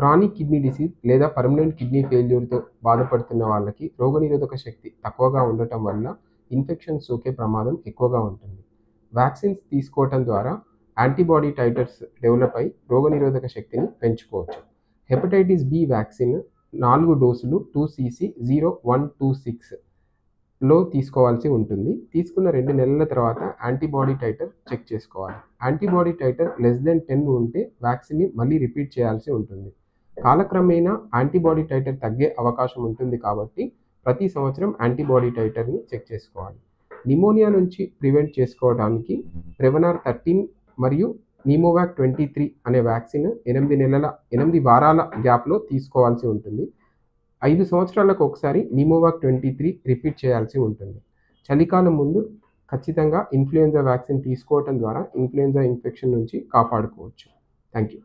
Chronic kidney disease లేదా permanent kidney ఫెయిల్యూర్తో బాధపడుతున్న వాళ్ళకి రోగనిరోధక శక్తి తక్కువగా ఉండటం వల్ల ఇన్ఫెక్షన్ సోకే ప్రమాదం ఎక్కువగా ఉంటుంది. వ్యాక్సిన్స్ తీసుకోవటం ద్వారా యాంటీబాడీ టైటర్స్ డెవలప్ అయి రోగనిరోధక శక్తిని పెంచుకోవచ్చు. హెపటైటిస్ బి వ్యాక్సిన్ 4 డోసులు 2cc 0126లో తీసుకోవాల్సి ఉంటుంది. తీసుకున్న 2 నెలల తర్వాత యాంటీబాడీ టైటర్ చెక్ చేసుకోవాలి. యాంటీబాడీ టైటర్ <10 ఉంటే వ్యాక్సిన్ని మళ్ళీ రిపీట్ చేయాల్సి ఉంటుంది. కాలక్రమేణా యాంటీబాడీ టైటర్ తగ్గే అవకాశం ఉంటుంది కాబట్టి ప్రతి సంవత్సరం యాంటీబాడీ టైటర్ని చెక్ చేసుకోవాలి. నిమోనియా నుంచి ప్రివెంట్ చేసుకోవడానికి ప్రెవనార్ 13 మరియు నిమోవాక్ 23 అనే వ్యాక్సిన్ 8 వారాల గ్యాప్లో తీసుకోవాల్సి ఉంటుంది. 5 సంవత్సరాలకు ఒకసారి నిమోవాక్ 23 రిపీట్ చేయాల్సి ఉంటుంది. చలికాలం ముందు ఖచ్చితంగా ఇన్ఫ్లుయెంజా వ్యాక్సిన్ తీసుకోవటం ద్వారా ఇన్ఫ్లుయెంజా ఇన్ఫెక్షన్ నుంచి కాపాడుకోవచ్చు. Thank you.